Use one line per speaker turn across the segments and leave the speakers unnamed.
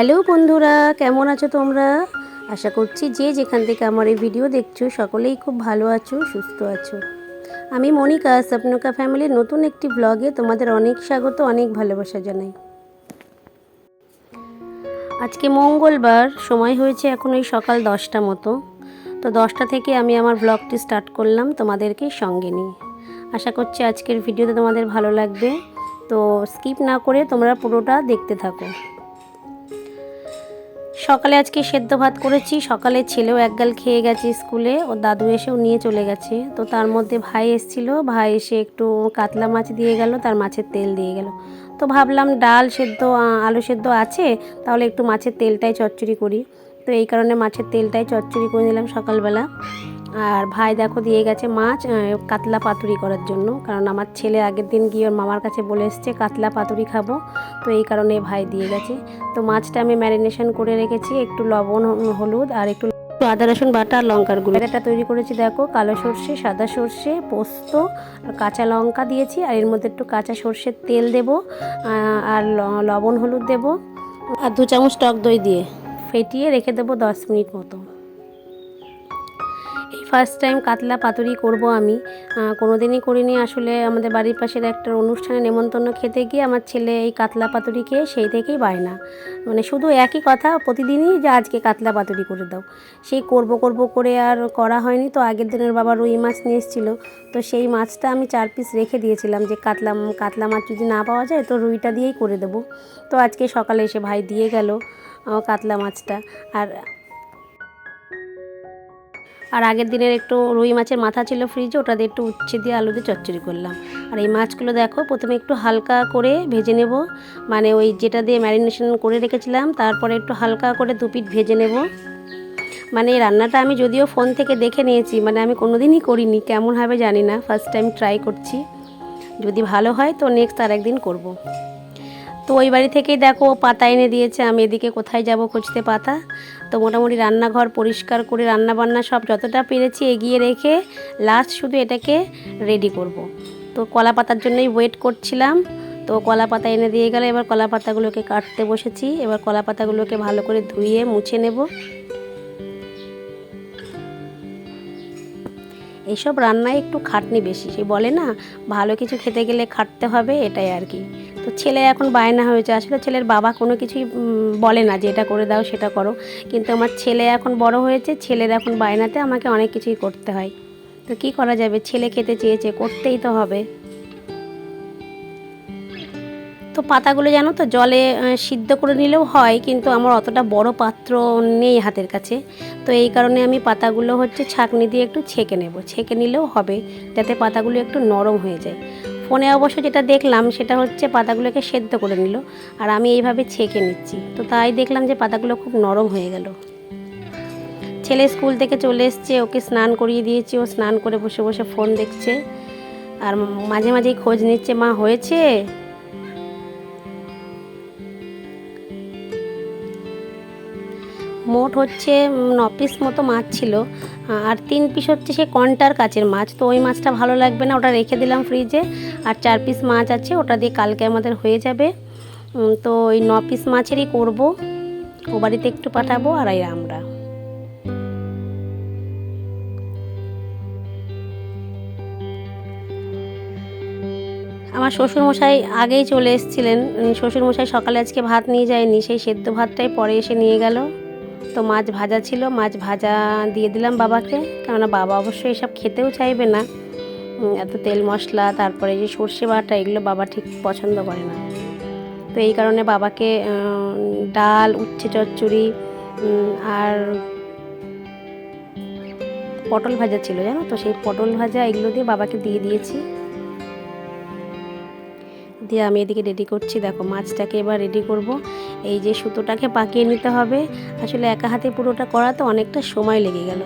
Hello বন্ধুরা, কেমন আছো তোমরা? আশা করছি যে যেখান থেকে আমার এই ভিডিও দেখছো সকলেই খুব ভালো আছো, সুস্থ আছো। আমি মনিকা, স্বপ্নকা ফ্যামিলির নতুন একটি ব্লগে তোমাদের অনেক স্বাগত, অনেক ভালোবাসা জানাই। আজকে মঙ্গলবার, সময় হয়েছে এখন ওই সকাল 10টা মতো। তো 10টা থেকে আমি আমার ব্লগটি স্টার্ট করলাম তোমাদেরকে সঙ্গে নিয়ে। আশা করছি আজকের ভিডিওতে তোমাদের ভালো লাগবে, তো স্কিপ না করে তোমরা পুরোটা দেখতে থাকো। সকালে আজকে সেদ্ধ ভাত করেছি। সকালে ছেলেও একগাল খেয়ে গেছে স্কুলে, ওর দাদু এসেও নিয়ে চলে গেছে। তো তার মধ্যে ভাই এসেছিলো, ভাই এসে একটু কাতলা মাছ দিয়ে গেল, তার মাছের তেল দিয়ে গেল। তো ভাবলাম ডাল সেদ্ধ আলু সেদ্ধ আছে, তাহলে একটু মাছের তেলটাই চচ্চড়ি করি। তো এই কারণে মাছের তেলটাই চচ্চড়ি করে নিলাম সকালবেলা। আর ভাই দেখো দিয়ে গেছে মাছ কাতলা পাতুরি করার জন্য, কারণ আমার ছেলে আগের দিন গিয়ে ওর মামার কাছে বলে এসছে কাতলা পাতুরি খাবো, তো এই কারণে ভাই দিয়ে গেছে। তো মাছটা আমি ম্যারিনেশন করে রেখেছি, একটু লবণ হলুদ আর একটু আদা রসুন বাটা আর লঙ্কার গুঁড়ো। এটা তৈরি করেছি দেখো, কালো সর্ষে, সাদা সর্ষে, পোস্ত আর কাঁচা লঙ্কা দিয়েছি, আর এর মধ্যে একটু কাঁচা সর্ষের তেল দেবো, আর লবণ হলুদ দেবো, আর 2 চামচ টক দই দিয়ে ফেটিয়ে রেখে দেবো 10 মিনিট মতো। এই ফার্স্ট টাইম কাতলা পাতুরি করব আমি, কোনো দিনই করিনি। আসলে আমাদের বাড়ির পাশের একটা অনুষ্ঠানে নেমন্তন্ন খেতে গিয়ে আমার ছেলে এই কাতলা পাতুরি খেয়ে সেই থেকেই বায়না, মানে শুধু একই কথা প্রতিদিনই যে আজকে কাতলা পাতুরি করে দাও। সেই করব করব করে আর করা হয়নি। তো আগের দিনের বাবা রুই মাছ নিয়ে এসেছিলো, তো সেই মাছটা আমি 4 পিস রেখে দিয়েছিলাম যে কাতলা মাছ যদি না পাওয়া যায় তো রুইটা দিয়েই করে দেবো। তো আজকে সকালে এসে ভাই দিয়ে গেল কাতলা মাছটা। আর আগের দিনের একটু রুই মাছের মাথা ছিল ফ্রিজে, ওটা দিয়ে একটু উচ্ছে দিয়ে আলু দিয়ে চচ্চড়ি করলাম। আর এই মাছগুলো দেখো প্রথমে একটু হালকা করে ভেজে নেব, মানে ওই যেটা দিয়ে ম্যারিনেশন করে রেখেছিলাম তারপরে একটু হালকা করে 2 পিঠ ভেজে নেব। মানে এই রান্নাটা আমি যদিও ফোন থেকে দেখে নিয়েছি, মানে আমি কোনো দিনই করিনি, কেমন হবে জানি না, ফার্স্ট টাইম ট্রাই করছি। যদি ভালো হয় তো নেক্সট আর একদিন করব। তো ওই বাড়ি থেকেই দেখো পাতা এনে দিয়েছে, আমি এদিকে কোথায় যাব খুঁজতে পাতা। তো মোটামুটি রান্নাঘর পরিষ্কার করে রান্নাবান্না সব যতটা পেরেছি এগিয়ে রেখে লাস্ট শুধু এটাকে রেডি করব। তো কলা পাতার জন্যই ওয়েট করছিলাম। তো কলা পাতা এনে দিয়ে গেল, এবার কলা পাতাগুলোকে কাটতে বসেছি। এবার কলা পাতাগুলোকে ভালো করে ধুয়ে মুছে নেব। এইসব রান্নায় একটু খাটনি বেশি, সে বলে না ভালো কিছু খেতে গেলে খাটতে হবে, এটাই আর কি। তো ছেলে এখন বায়না হয়েছে, আসলে ছেলের বাবা কোনো কিছুই বলে না যে এটা করে দাও সেটা করো, কিন্তু আমার ছেলে এখন বড় হয়েছে, ছেলের এখন বায়নাতে আমাকে অনেক কিছুই করতে হয়। তো কি করা যাবে, ছেলে খেতে চেয়েছে, করতেই তো হবে। তো পাতাগুলো জানো তো জলে সিদ্ধ করে নিলেও হয়, কিন্তু আমার অতটা বড় পাত্র নেই হাতের কাছে। তো এই কারণে আমি পাতাগুলো ছাঁকনি দিয়ে একটু ছেঁকে নেব, ছেঁকে নিলেও হবে, যাতে পাতাগুলো একটু নরম হয়ে যায়। ফোনে অবশ্য যেটা দেখলাম সেটা পাতাগুলোকে সেদ্ধ করে নিল, আর আমি এইভাবে ছেঁকে নিচ্ছি। তো তাই দেখলাম যে পাতাগুলো খুব নরম হয়ে গেল। ছেলে স্কুল থেকে চলে এসছে, ওকে স্নান করিয়ে দিয়েছি, ও স্নান করে বসে বসে ফোন দেখছে, আর মাঝে মাঝেই খোঁজ নিচ্ছে মা হয়েছে। মোট 9 পিস মতো মাছ ছিল, আর 3 পিস সে কন্টার কাচের মাছ। তো ওই মাছটা ভালো লাগবে না, ওটা রেখে দিলাম ফ্রিজে। আর 4 পিস মাছ আছে, ওটা দিয়ে কালকে আমাদের হয়ে যাবে। তো ওই 9 পিস মাছেরই করব, ও বাড়িতে একটু পাঠাবো আর আমরা। আমার শ্বশুরমশাই আগেই চলে এসেছিলেন। শ্বশুরমশাই সকালে আজকে ভাত নিয়ে যায়নি, সেই সেদ্ধ ভাতটাই পরে এসে নিয়ে গেল। তো মাছ ভাজা ছিল, মাছ ভাজা দিয়ে দিলাম বাবাকে, কেননা বাবা অবশ্যই এসব খেতেও চাইবে না, এত তেল মশলা, তারপরে যে সর্ষে বাটা, এগুলো বাবা ঠিক পছন্দ করে না। তো এই কারণে বাবাকে ডাল, উচ্ছে চচ্চড়ি আর পটল ভাজা ছিল জানো তো, সেই পটল ভাজা এগুলো দিয়ে বাবাকে দিয়ে দিয়েছি। দিয়ে আমি এদিকে রেডি করছি, দেখো মাছটাকে এবার রেডি করব। এই যে সুতোটাকে পাকিয়ে নিতে হবে, আসলে একা হাতে পুরোটা করা তো অনেকটা সময় লেগে গেল।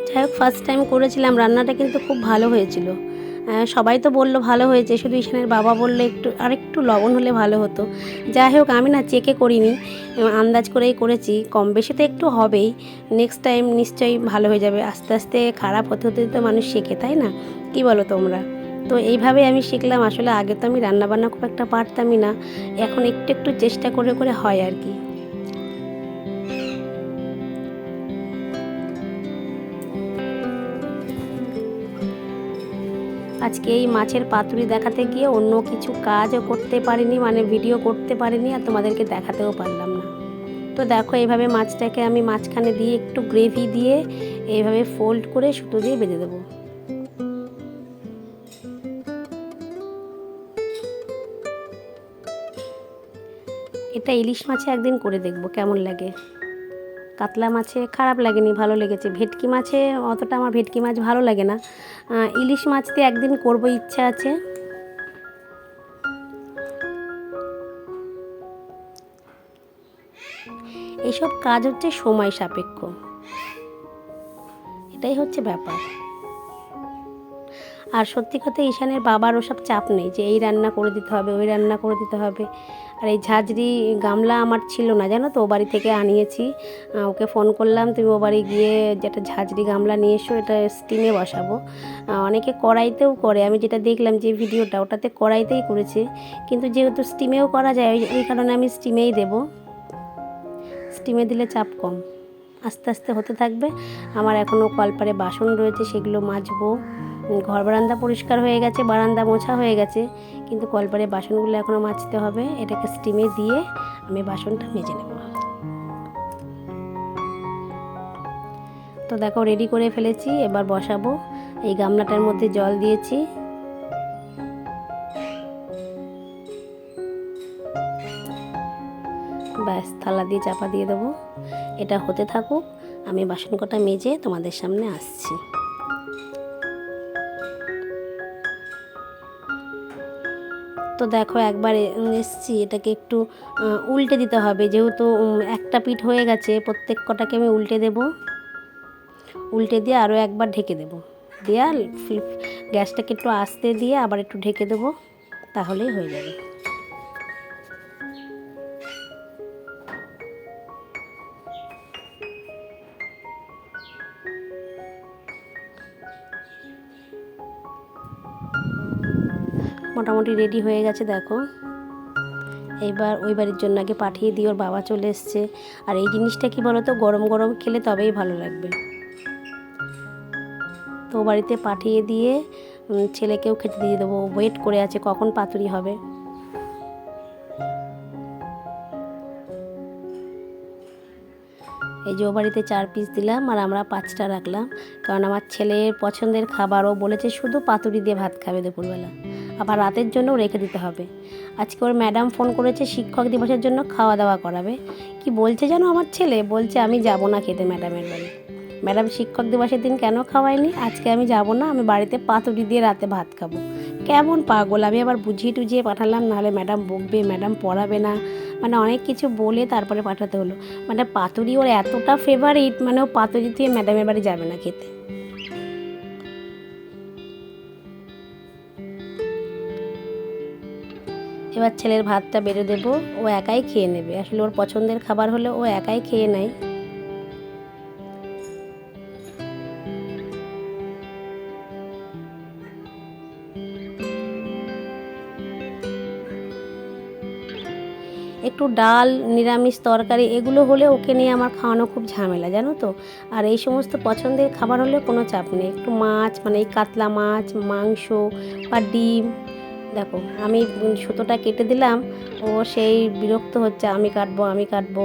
যাই হোক, ফার্স্ট টাইম করেছিলাম, রান্নাটা কিন্তু খুব ভালো হয়েছিল। সবাই তো বলল ভালো হয়েছে, শুধু ঈশানের বাবা বললো আরেকটু লবণ হলে ভালো হতো। যাই হোক, আমি না চেকে করিনি, আন্দাজ করেই করেছি। কম বেশি তো একটু হবেই, নেক্সট টাইম নিশ্চয়ই ভালো হয়ে যাবে। আস্তে আস্তে খারাপ হতে হতে তো মানুষ শেখে, তাই না? কি বলো তোমরা? তো এইভাবে আমি শিখলাম। আসলে আগে তো আমি রান্নাবান্না খুব একটা পারতামই না, এখন একটু একটু চেষ্টা করে করে হয় আর কি। আজকে এই মাছের পাতুরি দেখাতে গিয়ে অন্য কিছু কাজও করতে পারিনি, মানে ভিডিও করতে পারিনি, আর তোমাদেরকে দেখাতেও পারলাম না। তো দেখো, এইভাবে মাছটাকে আমি মাঝখানে দিয়ে একটু গ্রেভি দিয়ে এইভাবে ফোল্ড করে সুতো দিয়ে বেঁধে দেবো। এটা ইলিশ মাছে একদিন করে দেখবো কেমন লাগে। কাতলা মাছে খারাপ লাগেনি, ভালো লেগেছে। ভেটকি মাছে অতটা আমার ভেটকি মাছ ভালো লাগে না। ইলিশ মাছ দিয়ে একদিন করবো, ইচ্ছা আছে। এইসব কাজ হচ্ছে সময় সাপেক্ষ, এটাই হচ্ছে ব্যাপার। আর সত্যি কথা, ঈশানের বাবার ওসব চাপ নেই যে এই রান্না করে দিতে হবে, ওই রান্না করে দিতে হবে। আর এই ঝাঁঝরি গামলা আমার ছিল না, জানো তো, ও বাড়ি থেকে আনিয়েছি। ওকে ফোন করলাম, তুমি ও বাড়ি গিয়ে যেটা ঝাঁঝরি গামলা নিয়ে এসো, এটা স্টিমে বসাবো। অনেকে কড়াইতেও করে, আমি যেটা দেখলাম যে ভিডিওটা, ওটাতে কড়াইতেই করেছে। কিন্তু যেহেতু স্টিমেও করা যায়, ওই কারণে আমি স্টিমেই দেব। স্টিমে দিলে চাপ কম, আস্তে আস্তে হতে থাকবে। আমার এখনও কলপারে বাসন রয়েছে, সেগুলো মাজবো। ঘর বারান্দা পরিষ্কার হয়ে গেছে, বারান্দা মোছা হয়ে গেছে, কিন্তু কলপারে বাসনগুলো এখনও মাজতে হবে। এটাকে স্টিমে দিয়ে আমি বাসনটা মেজে নেব। তো দেখো, রেডি করে ফেলেছি, এবার বসাবো। এই গামলাটার মধ্যে জল দিয়েছি। ব্যাস, থালা দিয়ে চাপা দিয়ে দেবো। এটা হতে থাকুক, আমি বাসন কটা মেজে তোমাদের সামনে আসছি। তো দেখো, একবার এসছি, এটাকে একটু উল্টে দিতে হবে। যেহেতু একটা পিঠ হয়ে গেছে, প্রত্যেক কটাকে আমি উল্টে দেব। উল্টে দিয়ে আরও একবার ঢেকে দেব, দিয়ে গ্যাসটাকে একটু আস্তে দিয়ে আবার একটু ঢেকে দেবো, তাহলেই হয়ে যাবে। মোটামুটি রেডি হয়ে গেছে দেখো। এইবার ওই বাড়ির জন্য আগে পাঠিয়ে দিই, ওর বাবা চলে এসছে। আর এই জিনিসটা কি বলো তো, গরম গরম খেলে তবেই ভালো লাগবে। তো বাড়িতে পাঠিয়ে দিয়ে ছেলেকেও খেতে দিয়ে দেবো, ওয়েট করে আছে কখন পাতুরি হবে। এই যে ও বাড়িতে 4 পিস দিলাম, আর আমরা 5টা রাখলাম, কারণ আমার ছেলের পছন্দের খাবার। ও বলেছে শুধু পাতুরি দিয়ে ভাত খাবে দুপুরবেলা, আবার রাতের জন্যও রেখে দিতে হবে। আজকে ওর ম্যাডাম ফোন করেছে, শিক্ষক দিবসের জন্য খাওয়া দাওয়া করাবে। কি বলছে জানো আমার ছেলে, বলছে আমি যাব না খেতে ম্যাডামের বাড়ি। ম্যাডাম শিক্ষক দিবসের দিন কেন খাওয়ায়নি, আজকে আমি যাব না, আমি বাড়িতে পাতুরি দিয়ে রাতে ভাত খাবো। কেমন পাগল! আমি আবার বুঝিয়ে টুঝিয়ে পাঠালাম, নাহলে ম্যাডাম বকবে, ম্যাডাম পড়াবে না, মানে অনেক কিছু বলে তারপরে পাঠাতে হলো। মানে পাতুরি ওর এতটা ফেভারিট, মানে ও পাতুরি দিয়ে ম্যাডামের বাড়ি যাবে না খেতে। এবার ছেলের ভাতটা বেড়ে দেবো, ও একাই খেয়ে নেবে। আসলে ওর পছন্দের খাবার হলে ও একাই খেয়ে নেয়। একটু ডাল, নিরামিষ তরকারি এগুলো হলে ওকে নিয়ে আমার খাওয়ানো খুব ঝামেলা, জানো তো। আর এই সমস্ত পছন্দের খাবার হলে কোনো চাপ নেই। একটু মাছ, মানে এই কাতলা মাছ, মাংস বা ডিম। দেখো, আমি সুতোটা কেটে দিলাম, ও সেই বিরক্ত হচ্ছে, আমি কাটবো আমি কাটবো।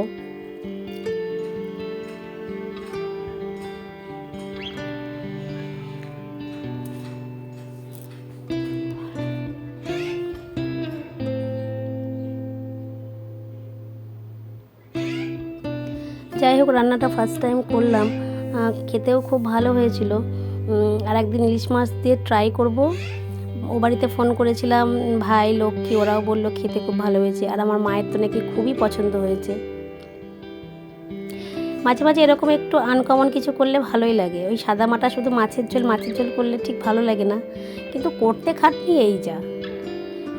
যাই হোক, রান্নাটা ফার্স্ট টাইম করলাম, খেতেও খুব ভালো হয়েছিল। আর একদিন ইলিশ মাছ দিয়ে ট্রাই করব। ও বাড়িতে ফোন করেছিলাম, ভাই, লক্ষ্মী, ওরাও বললো খেতে খুব ভালো হয়েছে। আর আমার মায়ের তো নাকি খুবই পছন্দ হয়েছে। মাঝে মাঝে এরকম একটু আনকমন কিছু করলে ভালোই লাগে। ওই সাদা মাটা শুধু মাছের ঝোল করলে ঠিক ভালো লাগে না, কিন্তু করতে খাটনি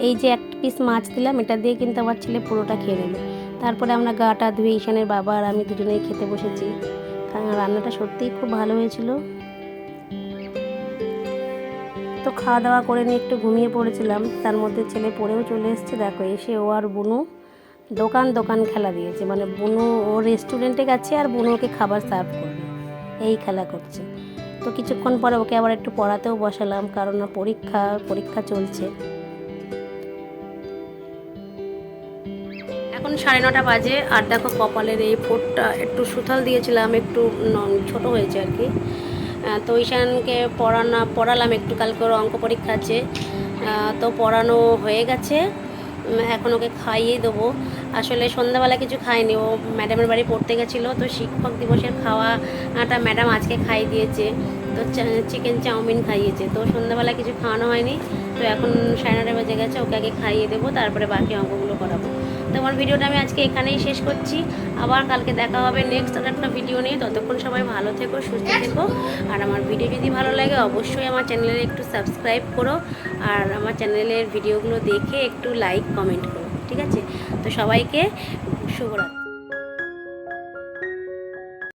এই যে এক পিস মাছ দিলাম, এটা দিয়ে কিন্তু আমার ছেলে পুরোটা খেয়ে নেবে। তারপরে আমরা গাটা ধুয়ে ঈশানের বাবা আর আমি দুজনেই খেতে বসেছি। রান্নাটা সত্যিই খুব ভালো হয়েছিল। তো খাওয়া দাওয়া করে নিয়ে একটু ঘুমিয়ে পড়েছিলাম, তার মধ্যে ছেলে পড়েও চলে এসছে। দেখো এসে ও আর বুনু দোকান খেলা দিয়েছে, মানে বুনু ও রেস্টুরেন্টে গেছে আর বুনু ওকে খাবার সার্ভ করবে, এই খেলা করছে। তো কিছুক্ষণ পরে ওকে আবার একটু পড়াতেও বসালাম, কারণ ওর পরীক্ষা চলছে। এখন 9:30 বাজে, আর দেখো কপালের এই ফোঁটটা একটু সুথাল দিয়েছিলাম, একটু ছোট হয়েছে আর কি। তো ঈশানকে পড়ালাম একটু, কালকে ওর অঙ্ক পরীক্ষা আছে, তো পড়ানো হয়ে গেছে। এখন ওকে খাইয়ে দেবো। আসলে সন্ধ্যাবেলা কিছু খায়নি, ও ম্যাডামের বাড়ি পড়তে গেছিলো, তো শিক্ষক দিবসের খাওয়াটা ম্যাডাম আজকে খাইয়ে দিয়েছে। তো চিকেন চাউমিন খাইয়েছে, তো সন্ধ্যাবেলা কিছু খাওয়ানো হয়নি। তো এখন 9:30 বেজে গেছে, ওকে আগে খাইয়ে দেবো, তারপরে বাকি অঙ্কগুলো করাবো। তো আমার ভিডিওটা আমি আজকে এখানেই শেষ করছি। আবার কালকে দেখা হবে নেক্সট আর একটা ভিডিও নিয়ে। ততক্ষণ সবাই ভালো থেকো, সুস্থ থেকো। আর আমার ভিডিও যদি ভালো লাগে অবশ্যই আমার চ্যানেলে একটু সাবস্ক্রাইব করো, আর আমার চ্যানেলের ভিডিওগুলো দেখে একটু লাইক কমেন্ট করো, ঠিক আছে? তো সবাইকে শুভরাত্রি।